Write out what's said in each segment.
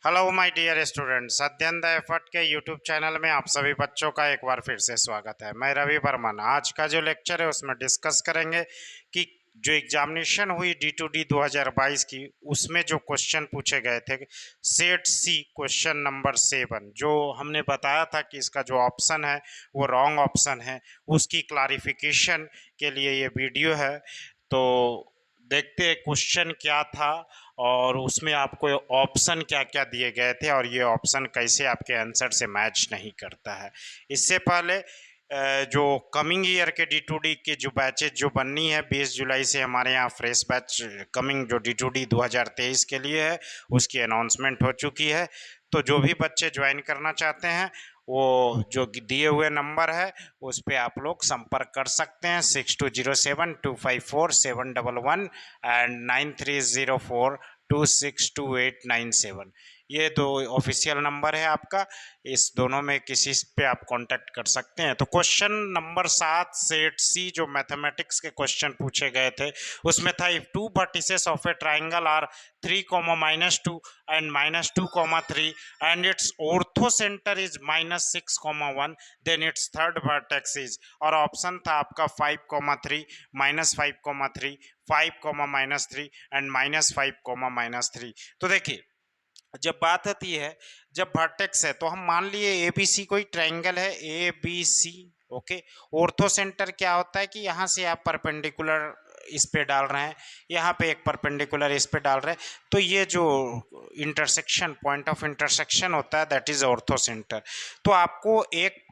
Hello my dear students, अध्ययन the effort के YouTube channel में आप सभी बच्चों का एक बार फिर से स्वागत है। मैं रवि वर्मन। आज का जो लेक्चर है उसमें डिस्कस करेंगे कि जो एग्जामिनेशन हुई D2D 2022 की, उसमें जो क्वेश्चन पूछे गए थे सेट सी क्वेश्चन नंबर 7, जो हमने बताया था कि इसका जो ऑप्शन है वो रॉन्ग ऑप्शन है, उसकी क्लारिफिकेशन के लिए ये वीडियो है। तो देखते हैं क्वेश्चन क्या था और उसमें आपको ऑप्शन क्या क्या दिए गए थे और ये ऑप्शन कैसे आपके आंसर से मैच नहीं करता है। इससे पहले जो कमिंग ईयर के D2D के जो बैचेज जो बननी है 20 जुलाई से हमारे यहाँ फ्रेश बैच कमिंग जो D2D 2023 के लिए है उसकी अनाउंसमेंट हो चुकी है। तो जो भी बच्चे ज्वाइन करना चाहते हैं वो जो दिए हुए नंबर है उस पर आप लोग संपर्क कर सकते हैं 6207254711 एंड 9304262897। ये दो ऑफिशियल नंबर है आपका, इस दोनों में किसी पे आप कांटेक्ट कर सकते हैं। तो क्वेश्चन नंबर 7 सेट सी जो मैथमेटिक्स के क्वेश्चन पूछे गए थे उसमें था if two vertices of a triangle are 3, -2 and -2, 3 and its ortho center is -6, 1 then its third vertex is, और ऑप्शन था आपका 5, 3 -5, 3 5, -3 एंड -5, -3। तो देखिए जब बात आती है जब वर्टेक्स है तो हम मान लिए ए बी सी कोई ट्रायंगल है A B C. Okay, orthocentre क्या होता है कि यहाँ से आप परपेंडिकुलर इस पे डाल रहे हैं, यहाँ पे एक परपेंडिकुलर इस पे डाल रहे हैं, तो ये जो इंटरसेक्शन पॉइंट ऑफ इंटरसेक्शन होता है दैट इज ऑर्थो सेंटर। तो आपको एक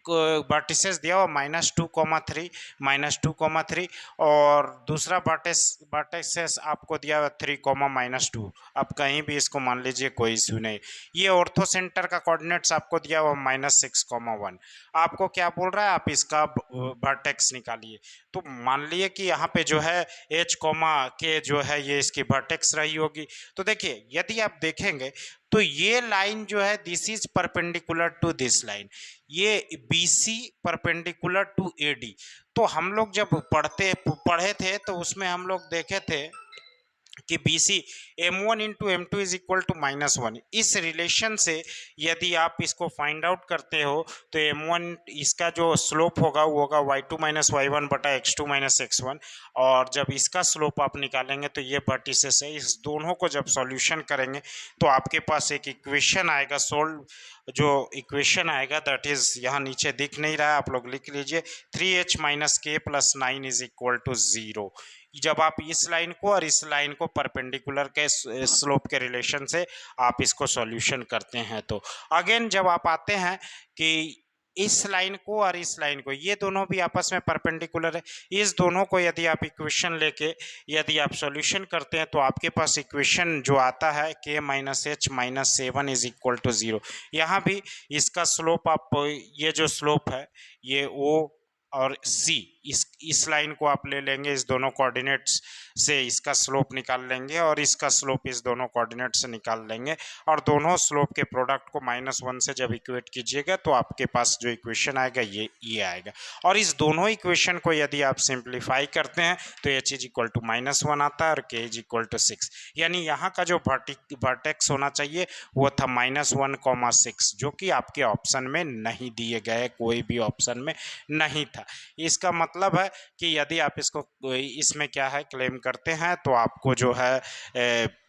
वर्टिसेस दिया हुआ -2, 3 -2, 3 और दूसरा वर्टेक्सेस आपको दिया हुआ 3, -2। आप कहीं भी इसको मान लीजिए, कोई इशू नहीं। ये ऑर्थो सेंटर का कोऑर्डिनेट्स आपको दिया हुआ -6, 1। आपको क्या बोल रहा है, आप इसका वर्टेक्स निकालिए। तो मान लिए कि यहाँ पे जो है H, K जो है ये इसकी वर्टेक्स रही होगी। तो देखिए यदि आप देखेंगे तो ये लाइन जो है this is perpendicular to this line, ये BC परपेंडिकुलर टू AD। तो हम लोग जब पढ़े थे तो उसमें हम लोग देखे थे कि BC M1 into M2 is equal to -1। इस रिलेशन से यदि आप इसको फाइंड आउट करते हो तो M1 इसका जो स्लोप होगा वो होगा y2 - y1 बटा x2 - x1, और जब इसका स्लोप आप निकालेंगे तो ये वर्टिसेस है, इस दोनों को जब सॉल्यूशन करेंगे तो आपके पास एक इक्वेशन आएगा। सोल्व जो इक्वेशन आएगा दैट इज यहाँ नीचे दिख नहीं रहा है, आप लोग लिख लीजिए 3h - k + 9 is equal to 0। जब आप इस लाइन को और इस लाइन को परपेंडिकुलर के स्लोप के रिलेशन से आप इसको सॉल्यूशन करते हैं तो अगेन जब आप आते हैं कि इस लाइन को और इस लाइन को, ये दोनों भी आपस में परपेंडिकुलर है, इस दोनों को यदि आप इक्वेशन लेके यदि आप सॉल्यूशन करते हैं तो आपके पास इक्वेशन जो आता है k - h - 7 is equal to 0। यहाँ भी इसका स्लोप आप, ये जो स्लोप है ये O और C, इस लाइन को आप ले लेंगे, इस दोनों कोऑर्डिनेट्स से इसका स्लोप निकाल लेंगे और इसका स्लोप इस दोनों कोऑर्डिनेट से निकाल लेंगे, और दोनों स्लोप के प्रोडक्ट को -1 से जब इक्वेट कीजिएगा तो आपके पास जो इक्वेशन आएगा ये आएगा। और इस दोनों इक्वेशन को यदि आप सिंप्लीफाई करते हैं तो h इज इक्वल टू -1 आता है और k इज इक्वल टू 6। यानी यहाँ का जो वर्टेक्स होना चाहिए वो था -1, 6, जो कि आपके ऑप्शन में नहीं दिए गए, कोई भी ऑप्शन में नहीं था। इसका मतलब है कि यदि आप इसको इसमें क्या है क्लेम करते हैं तो आपको जो है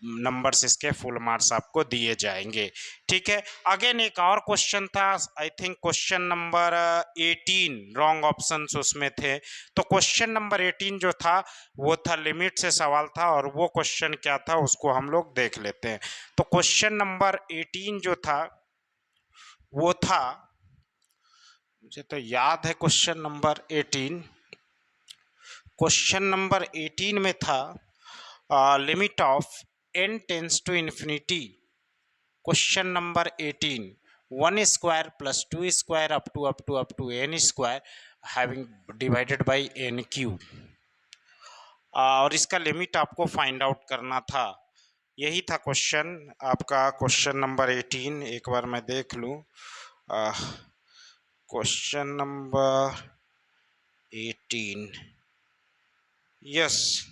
नंबर्स इसके फुल मार्क्स आपको दिए जाएंगे। ठीक है, अगेन एक और क्वेश्चन था, I think question number 18 wrong option उसमें थे। तो क्वेश्चन नंबर 18 जो था वो था लिमिट से सवाल था, और वो क्वेश्चन क्या था उसको हम लोग देख लेते हैं। तो क्वेश्चन नंबर 18 जो था वो था, मुझे तो याद है क्वेश्चन नंबर 18, क्वेश्चन नंबर 18 में था limit of n tends to infinity. Question number 18, 1 square + 2 square up to n square having divided by n cube, और इसका लिमिट आपको फाइंड आउट करना था। यही था क्वेश्चन आपका, क्वेश्चन नंबर 18। एक बार मैं देख लूँ, question number 18, yes,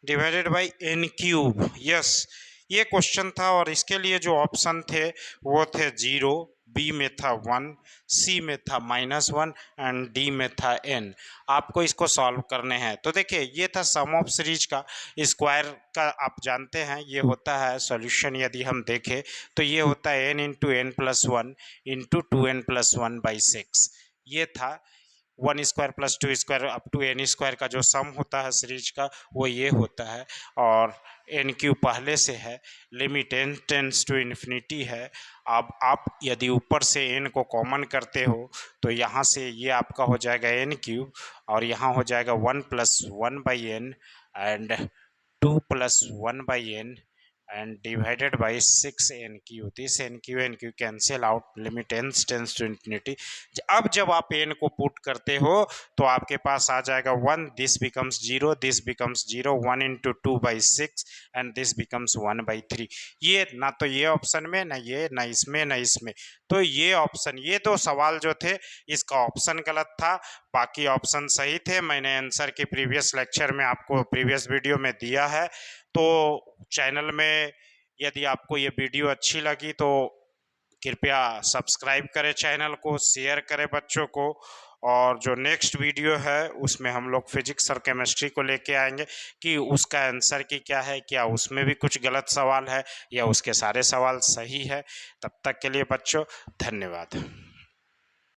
divided by n cube, yes, ये क्वेश्चन था और इसके लिए जो ऑप्शन थे वो थे 0, बी में था 1, सी में था -1 एंड डी में था n। आपको इसको सॉल्व करने हैं। तो देखिए ये था सम ऑफ सीरीज का स्क्वायर का, आप जानते हैं ये होता है सॉल्यूशन। यदि हम देखें तो ये होता है n into n plus one into 2n+1/6। ये था 1² + 2² अप टू n² का जो सम होता है सीरीज का वो ये होता है। और n³ पहले से है, limit n tends to infinity है। अब आप यदि ऊपर से n को कॉमन करते हो तो यहाँ से ये आपका हो जाएगा n³ और यहाँ हो जाएगा 1 + 1/n and 2 + 1/n and divided by 6n³। this n³ cancel out, limit n tends to infinity। अब जब आप n को पुट करते हो तो आपके पास आ जाएगा 1, this becomes 0, this becomes 0, 1 into 2/6 and this becomes 1/3। ये ना तो ये ऑप्शन में, ना ये, ना इसमें, ना इसमें। तो ये ऑप्शन, ये दो सवाल जो थे इसका ऑप्शन गलत था, बाकी ऑप्शन सही थे। मैंने आंसर के प्रीवियस लेक्चर में आपको प्रीवियस वीडियो में दिया है। तो चैनल में यदि आपको ये वीडियो अच्छी लगी तो कृपया सब्सक्राइब करें चैनल को, शेयर करें बच्चों को। और जो नेक्स्ट वीडियो है उसमें हम लोग फिजिक्स और केमिस्ट्री को लेके आएंगे कि उसका आंसर की क्या है, क्या उसमें भी कुछ गलत सवाल है या उसके सारे सवाल सही है। तब तक के लिए बच्चों धन्यवाद।